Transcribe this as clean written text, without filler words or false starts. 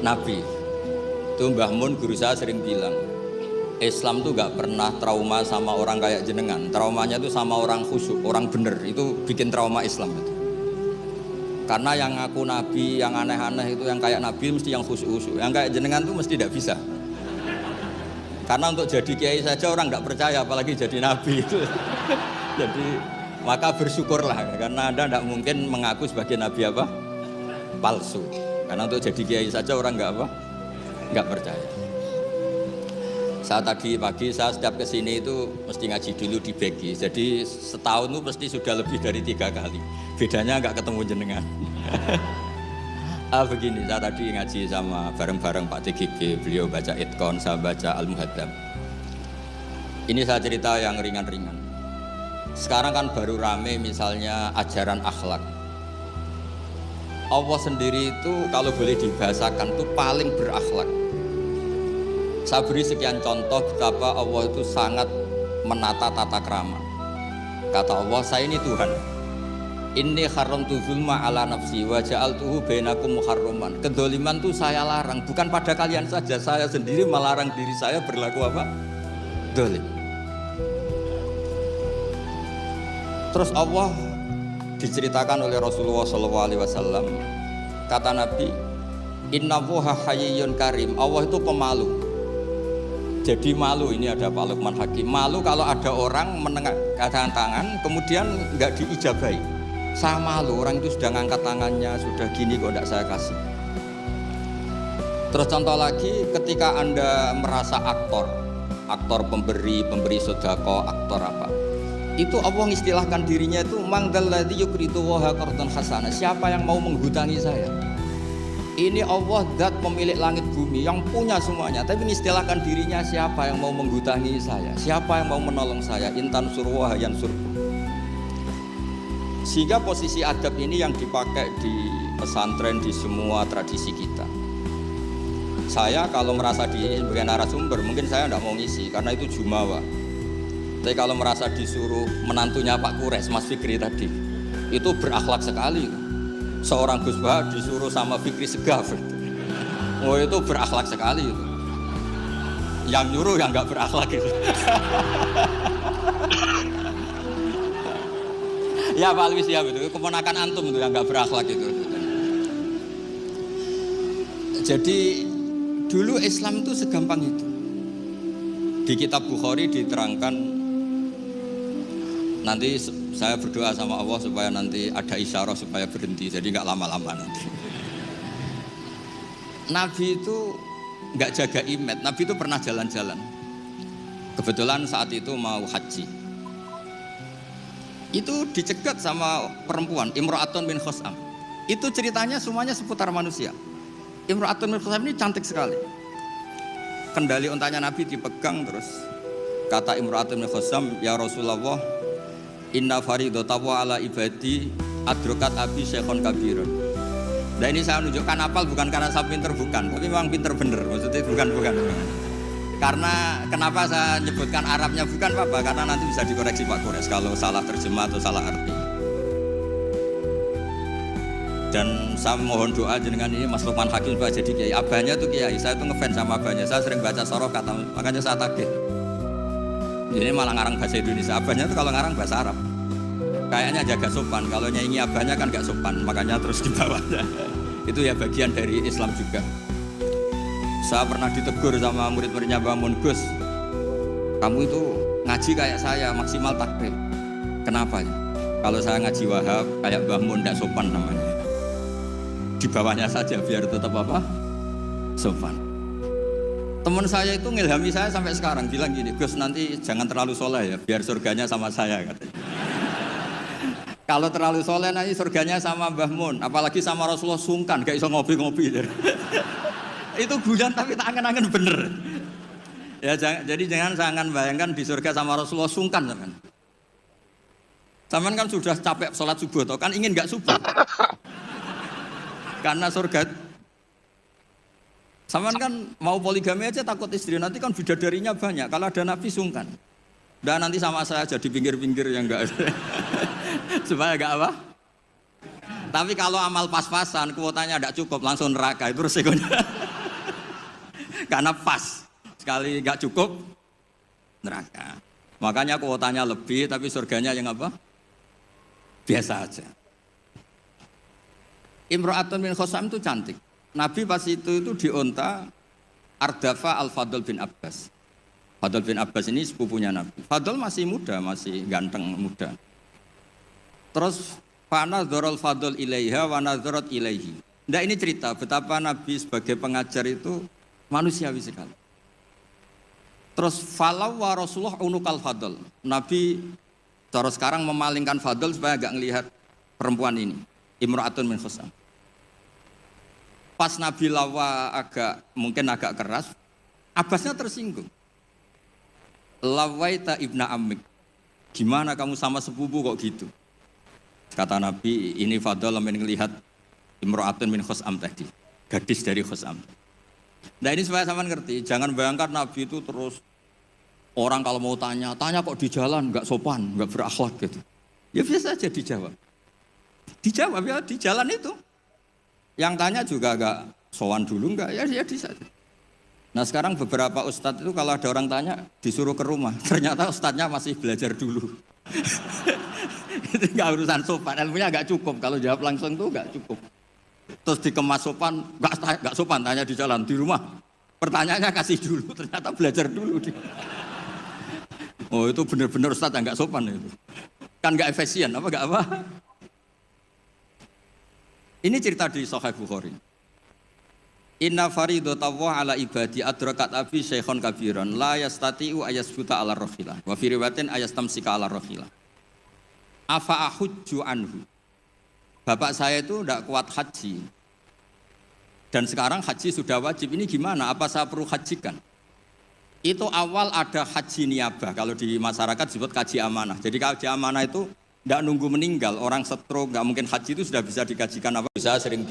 Nabi. Itu Mbah Mun guru saya sering bilang, Islam tuh gak pernah trauma sama orang kayak jenengan. Traumanya itu sama orang khusyuk, orang bener. Itu bikin trauma Islam itu. Karena yang ngaku Nabi, yang aneh-aneh itu, yang kayak Nabi mesti yang khusyuk-khusyuk. Yang kayak jenengan tuh mesti tidak bisa. Karena untuk jadi kiai saja orang gak percaya, apalagi jadi Nabi itu. Jadi maka bersyukurlah, karena Anda tidak mungkin mengaku sebagai Nabi apa? Palsu. Karena untuk jadi kiai saja orang nggak percaya. Saat tadi pagi saya setiap kesini itu mesti ngaji dulu di Begi. Jadi setahun itu pasti sudah lebih dari 3 kali. Bedanya nggak ketemu jenengan. Begini, saya tadi ngaji sama bareng-bareng Pak TGB. Beliau baca Itkon, saya baca Al-Muhaddam. Ini saya cerita yang ringan-ringan. Sekarang kan baru rame misalnya ajaran akhlak. Allah sendiri itu kalau boleh dibahasakan itu paling berakhlak. Saya beri sekian contoh betapa Allah itu sangat menata tata krama. Kata Allah, saya ini Tuhan. Inni haramtu zulma ala nafsi wa ja'altuhu bainakum muharraman. Kedoliman itu saya larang, bukan pada kalian saja, saya sendiri melarang diri saya berlaku apa? Dolim. Terus Allah diceritakan oleh Rasulullah SAW, kata Nabi, Innallaha hayyun karim. Allah itu pemalu. Jadi malu, ini ada Pak Luqman Hakim. Malu kalau ada orang mengangkat tangan kemudian nggak diijabahi. Saya malu, orang itu sudah ngangkat tangannya, sudah gini kok nggak saya kasih. Terus contoh lagi, ketika Anda merasa aktor pemberi sedekah, aktor apa? Itu Allah mengistilahkan dirinya itu mangdalladzi yuqridu wa qardan hasana. Siapa yang mau menghutangi saya? Ini Allah zat pemilik langit bumi yang punya semuanya, tapi mengistilahkan dirinya siapa yang mau menghutangi saya? Siapa yang mau menolong saya? Intan surwa yansurku. Sehingga posisi adab ini yang dipakai di pesantren, di semua tradisi kita. Saya kalau merasa di sebagai narasumber, mungkin saya tidak mau ngisi karena itu jumawa. Tapi kalau merasa disuruh menantunya Pak Kures, Mas Fikri tadi, itu berakhlak sekali. Seorang Gus Bah disuruh sama Fikri Segaf. Oh itu berakhlak sekali itu. Yang nyuruh yang nggak berakhlak itu. Ya Pak Alwi siap itu, keponakan antum itu yang nggak berakhlak itu. Jadi dulu Islam itu segampang itu. Di kitab Bukhari diterangkan. Nanti saya berdoa sama Allah supaya nanti ada isyarah supaya berhenti, jadi nggak lama-lama nanti. Nabi itu nggak jaga imet, Nabi itu pernah jalan-jalan. Kebetulan saat itu mau haji. Itu dicegat sama perempuan, Imra'atun bin Khusam. Itu ceritanya semuanya seputar manusia. Imra'atun bin Khusam ini cantik sekali. Kendali untanya Nabi dipegang terus. Kata Imra'atun bin Khusam, ya Rasulullah, Inna faridatahu ala ibadi adrokat abi syekhon kabirun. Nah ini saya menunjukkan apal bukan karena saya pinter, bukan, tapi memang pinter bener, maksudnya bukan. Karena kenapa saya nyebutkan Arabnya bukan apa, karena nanti bisa dikoreksi Pak Kures kalau salah terjemah atau salah arti. Dan saya mohon doa dengan ini Mas Luqman Hakim supaya jadi kiai. Abahnya tuh kiai, saya tuh ngefans sama abahnya, saya sering baca soroh kata, makanya saya tagih. Ini malah ngarang bahasa Indonesia, abahnya tuh kalau ngarang bahasa Arab. Kayaknya jaga sopan, kalau nyanyi abahnya kan gak sopan, makanya terus dibawanya. Itu ya bagian dari Islam juga. Saya pernah ditegur sama murid-muridnya Mbah Mun, Gus, kamu itu ngaji kayak saya, maksimal takbir. Kenapa ya? Kalau saya ngaji Wahab, kayak Mbah Mun, gak sopan namanya. Di bawahnya saja biar tetap apa? Sopan. Teman saya itu ngilhami saya sampai sekarang, bilang gini, Gus nanti jangan terlalu soleh ya, biar surganya sama saya katanya. Kalau terlalu soleh nanti surganya sama Mbah Mun, apalagi sama Rasulullah sungkan, gak iso ngopi-ngopi. Itu guyon tapi tak angen-angen bener. Ya jadi jangan bayangkan di surga sama Rasulullah sungkan kan. Zaman kan sudah capek sholat subuh, toh kan ingin gak subuh. Karena surga. Saman kan mau poligami aja takut istri, nanti kan bidadarinya banyak. Kalau ada Nabi sungkan. Dan nanti sama saya jadi pinggir-pinggir yang enggak. Supaya enggak apa? Tapi kalau amal pas-pasan, kuotanya tidak cukup, langsung neraka, itu resikonya. Karena pas, sekali nggak cukup, neraka. Makanya kuotanya lebih, tapi surganya yang apa? Biasa aja. Imra'atun min Khosam itu cantik. Nabi pas itu dionta Ardafa Al-Fadl bin Abbas. Fadl bin Abbas ini sepupunya Nabi. Fadl masih muda, masih ganteng muda. Terus fanadharul Fadl ilaiha wa nadharat ilaihi. Nah ini cerita betapa Nabi sebagai pengajar itu manusiawi sekali. Terus falau wa Rasulullah unukal Fadl. Nabi cara sekarang memalingkan Fadl supaya agak ngelihat perempuan ini. Imra'atun min Khosam. Pas Nabi lawa mungkin agak keras, Abbasnya tersinggung. Lawaita ibna ammik, gimana kamu sama sepupu kok gitu? Kata Nabi, ini Fadl melihat Imra'atun min Khosam tadi, gadis dari Khosam. Nah ini supaya sama ngerti, jangan bayangkan Nabi itu terus orang kalau mau tanya kok di jalan, nggak sopan, nggak berakhlak gitu. Ya biasa aja dijawab. Dijawab ya di jalan itu. Yang tanya juga agak sowan dulu enggak, ya di sana. Nah sekarang beberapa ustadz itu kalau ada orang tanya disuruh ke rumah, ternyata ustadznya masih belajar dulu. Itu enggak urusan sopan, ilmunya enggak cukup, kalau jawab langsung tuh enggak cukup. Terus dikemas sopan, enggak sopan, tanya di jalan, di rumah. Pertanyaannya kasih dulu, ternyata belajar dulu. Oh itu benar-benar ustadz enggak sopan itu. Kan enggak efisien, enggak apa. Ini cerita di Sahih Bukhari. Inna faridatallahi ala ibadi adrakat abi syekhon kabiran la yastati'u ayasbuta ala rohilah wa fi riwayatin ayastamsika ala rohilah. Afa ahujju anhu. Bapak saya itu tidak kuat haji. Dan sekarang haji sudah wajib. Ini gimana? Apa saya perlu hajikan? Itu awal ada haji niabah. Kalau di masyarakat disebut haji amanah. Jadi haji amanah itu tidak nunggu meninggal, orang stroke, nggak mungkin haji itu sudah bisa dikajikan apa? Bisa sering di